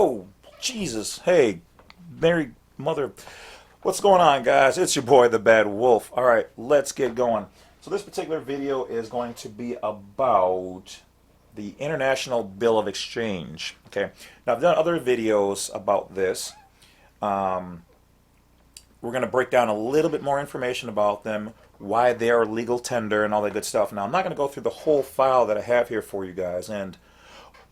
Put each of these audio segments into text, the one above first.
Oh, Jesus. Hey, Mary Mother. What's going on, guys? It's your boy, the Badwolf. All right, let's get going. So this particular video is going to be about the International Bill of Exchange. Okay. Now, I've done other videos about this. We're going to break down a little bit more information about them, why they are legal tender, and all that good stuff. Now, I'm not going to go through the whole file that I have here for you guys. And,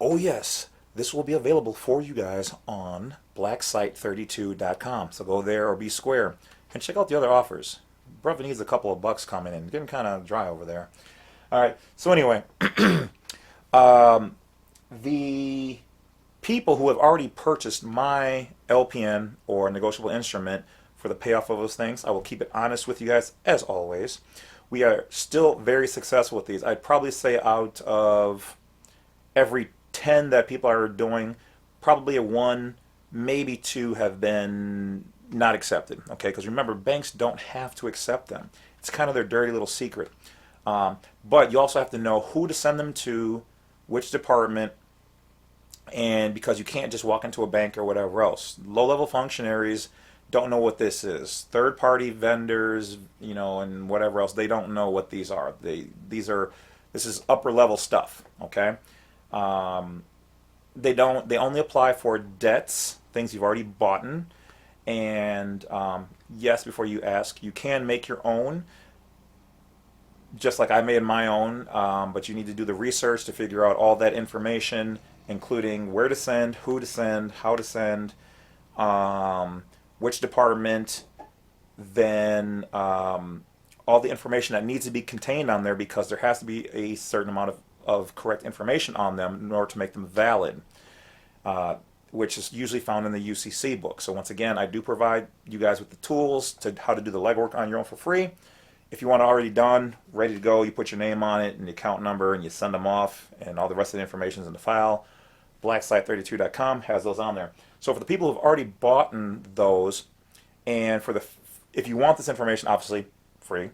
oh yes, this will be available for you guys on blacksite32.com. So go there or be square and check out the other offers. Brother needs a couple of bucks coming in. Getting kind of dry over there. All right. So anyway, the people who have already purchased my LPN or negotiable instrument for the payoff of those things, I will keep it honest with you guys as always. We are still very successful with these. I'd probably say out of every 10 that people are doing, probably a 1, maybe 2 have been not accepted. Okay, because remember, banks don't have to accept them. It's kind of their dirty little secret. But you also have to know who to send them to, which department, and because you can't just walk into a bank or whatever else. Low-level functionaries don't know what this is. Third-party vendors, and whatever else, they don't know what these are. This is upper-level stuff. Okay. They only apply for debts, things you've already bought in, and yes, before you ask, you can make your own, just like I made my own, but you need to do the research to figure out all that information, including where to send, who to send, how to send, which department, then all the information that needs to be contained on there, because there has to be a certain amount of correct information on them in order to make them valid, which is usually found in the UCC book. So once again, I do provide you guys with the tools to how to do the legwork on your own for free. If you want it already done, ready to go, you put your name on it and the account number and you send them off, and all the rest of the information is in the file. blacksite32.com has those on there. So for the people who've already bought those, and if you want this information, obviously free,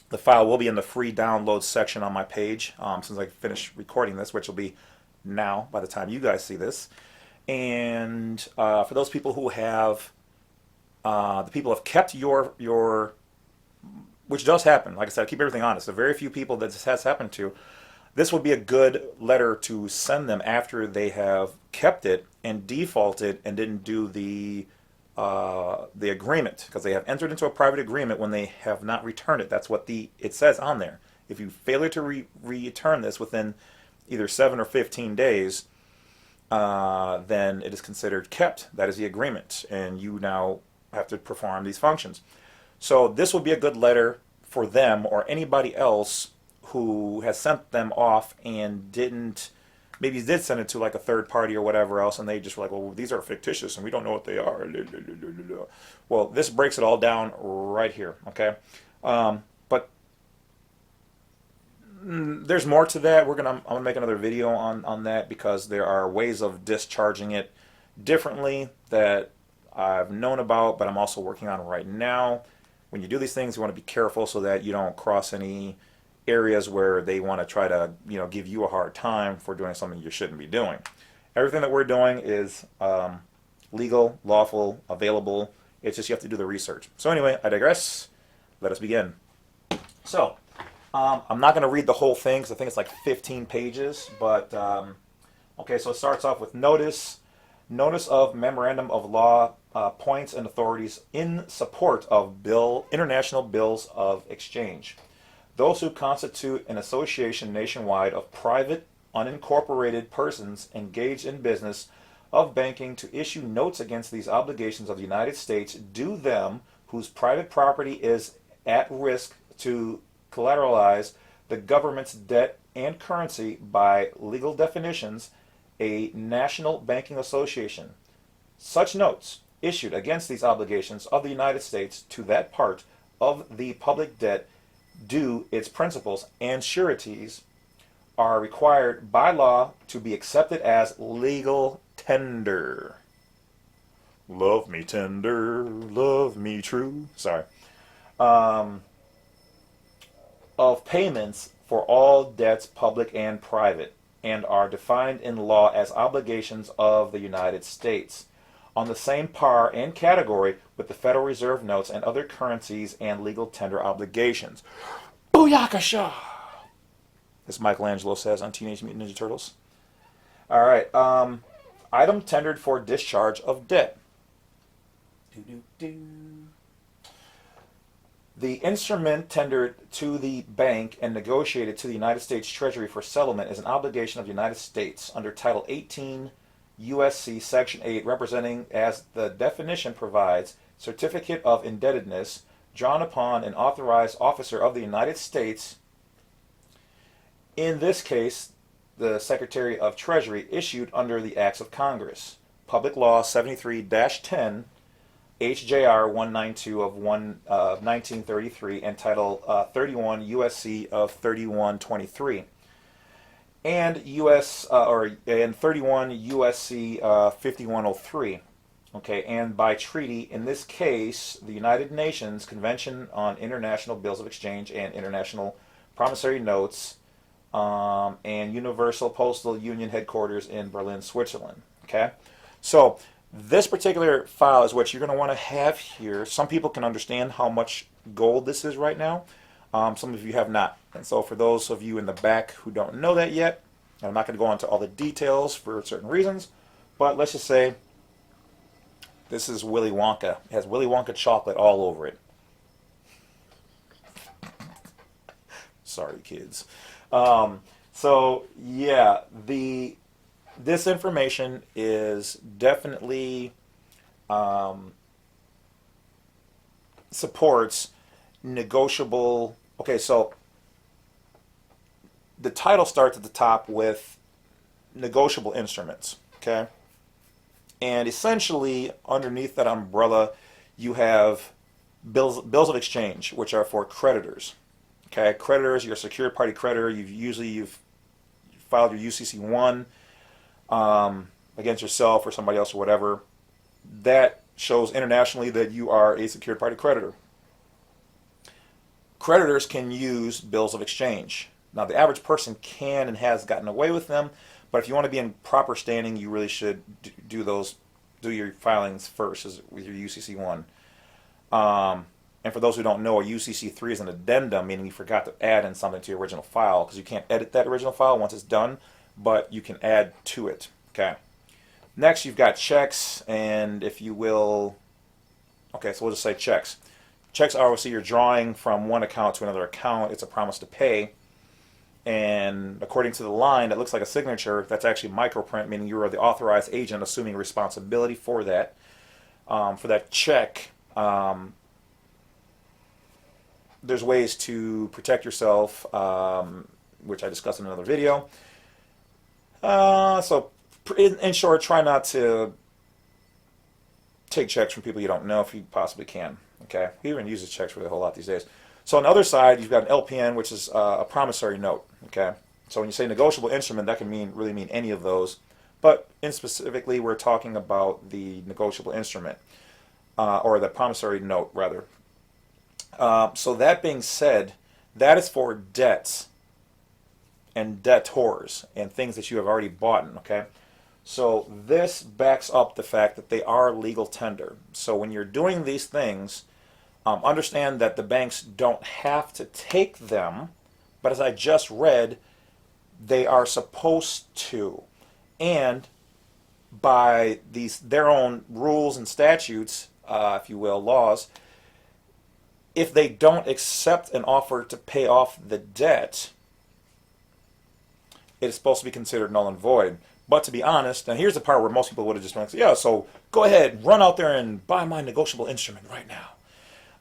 the file will be in the free download section on my page since I finished recording this, which will be now by the time you guys see this. And for those people who have, the people have kept your, which does happen. Like I said, I keep everything honest. The very few people that this has happened to, this would be a good letter to send them after they have kept it and defaulted and didn't do the agreement, because they have entered into a private agreement when they have not returned it. That's what it says on there. If you fail to return this within either 7 or 15 days, then it is considered kept. That is the agreement, and you now have to perform these functions. So this will be a good letter for them or anybody else who has sent them off and maybe did send it to like a third party or whatever else, and they just were like, well, these are fictitious and we don't know what they are. Well, this breaks it all down right here, okay? But there's more to that. I'm gonna make another video on that, because there are ways of discharging it differently that I've known about, but I'm also working on right now. When you do these things, you want to be careful so that you don't cross any areas where they want to try to give you a hard time for doing something you shouldn't be doing. Everything that we're doing is legal, lawful, available. It's just you have to do the research. So anyway, I digress. Let us begin. So I'm not going to read the whole thing because I think it's like 15 pages, but okay, so it starts off with notice of memorandum of law, points and authorities in support of international bills of exchange. Those who constitute an association nationwide of private, unincorporated persons engaged in business of banking to issue notes against these obligations of the United States due them whose private property is at risk to collateralize the government's debt and currency by legal definitions, a national banking association. Such notes issued against these obligations of the United States to that part of the public debt due its principals and sureties are required by law to be accepted as legal tender. Love me tender, love me true. Sorry. Of payments for all debts, public and private. and are defined in law as obligations of the United States, on the same par and category with the Federal Reserve notes and other currencies and legal tender obligations. Booyakasha! As Michelangelo says on Teenage Mutant Ninja Turtles. All right. Item tendered for discharge of debt. The instrument tendered to the bank and negotiated to the United States Treasury for settlement is an obligation of the United States under Title 18 U.S.C. Section 8, representing, as the definition provides, certificate of indebtedness drawn upon an authorized officer of the United States. In this case, the Secretary of Treasury, issued under the Acts of Congress. Public Law 73-10, HJR 192 of 1933, and Title 31 U.S.C. of 3123, and and 31 U.S.C. 5103. Okay, and by treaty, in this case, the United Nations Convention on International Bills of Exchange and International Promissory Notes, and Universal Postal Union headquarters in Berlin, Switzerland. Okay, so this particular file is what you're going to want to have here. Some people can understand how much gold this is right now. Some of you have not. And so for those of you in the back who don't know that yet, I'm not going to go into all the details for certain reasons, but let's just say this is Willy Wonka. It has Willy Wonka chocolate all over it. Sorry, kids. So yeah, this information is definitely supports negotiable. Okay, so the title starts at the top with negotiable instruments. Okay, and essentially underneath that umbrella, you have bills of exchange, which are for creditors. Okay, creditors, you're a secured party creditor. You've filed your UCC1 against yourself or somebody else or whatever. That shows internationally that you are a secured party creditor. Creditors can use bills of exchange. Now, the average person can and has gotten away with them, but if you want to be in proper standing, you really should do your filings first with your UCC1. And for those who don't know, a UCC3 is an addendum, meaning you forgot to add in something to your original file, because you can't edit that original file once it's done, but you can add to it. Okay. Next, you've got checks, and if you will, okay, so we'll just say checks. Checks are obviously you're drawing from one account to another account. It's a promise to pay. And according to the line, that looks like a signature. That's actually microprint, meaning you are the authorized agent assuming responsibility for that. For that check, there's ways to protect yourself, which I discussed in another video. So in short, try not to take checks from people you don't know if you possibly can. Okay, we even use checks really a whole lot these days. So on the other side, you've got an LPN, which is a promissory note. Okay, so when you say negotiable instrument, that can really mean any of those, but specifically we're talking about the negotiable instrument, or the promissory note rather. So that being said, that is for debts and debtors and things that you have already bought. Okay, so this backs up the fact that they are legal tender. So when you're doing these things, understand that the banks don't have to take them, but as I just read, they are supposed to. And by their own rules and statutes, if you will, laws, if they don't accept an offer to pay off the debt, it is supposed to be considered null and void. But to be honest, and here's the part where most people would have just been like, yeah, so go ahead, run out there and buy my negotiable instrument right now.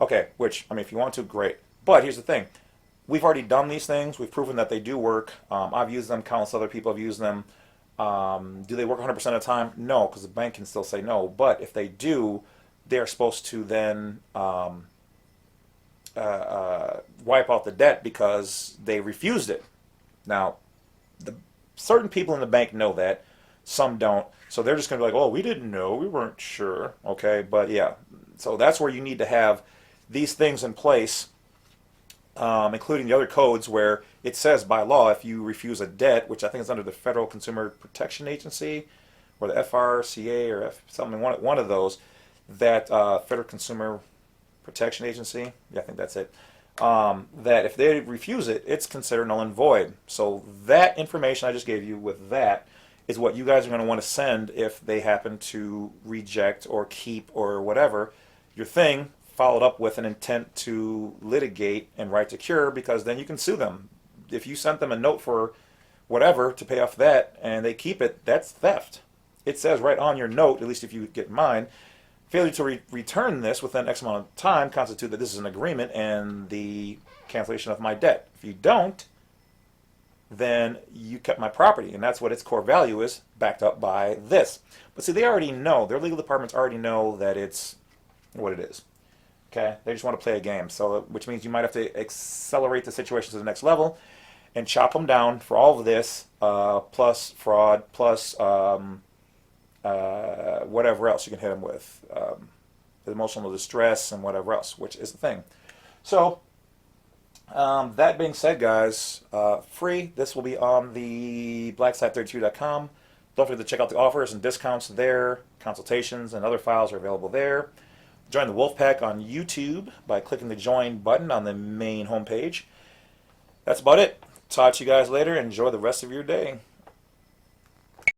Okay, which, I mean, if you want to, great. But here's the thing. We've already done these things. We've proven that they do work. I've used them. Countless other people have used them. Do they work 100% of the time? No, because the bank can still say no. But if they do, they're supposed to then wipe out the debt because they refused it. Now, certain people in the bank know that. Some don't. So they're just going to be like, oh, we didn't know. We weren't sure. Okay, but yeah. So that's where you need to have these things in place including the other codes where it says by law if you refuse a debt, which I think is under the Federal Consumer Protection Agency or the FRCA or something, one of those, that Federal Consumer Protection Agency, yeah, I think that's it, that if they refuse it, it's considered null and void. So that information I just gave you with that is what you guys are going to want to send if they happen to reject or keep or whatever your thing, followed up with an intent to litigate and right to cure, because then you can sue them. If you sent them a note for whatever to pay off that and they keep it, that's theft. It says right on your note, at least if you get mine, failure to return this within X amount of time constitute that this is an agreement and the cancellation of my debt. If you don't, then you kept my property, and that's what its core value is, backed up by this. But see, they already know, their legal departments already know that it's what it is. Okay, they just want to play a game. So, which means you might have to accelerate the situation to the next level and chop them down for all of this, plus fraud, plus whatever else you can hit them with, emotional distress and whatever else, which is the thing. So, that being said, guys, free. This will be on the blackside32.com. Don't forget to check out the offers and discounts there. Consultations and other files are available there. Join the Wolfpack on YouTube by clicking the join button on the main homepage. That's about it. Talk to you guys later. Enjoy the rest of your day.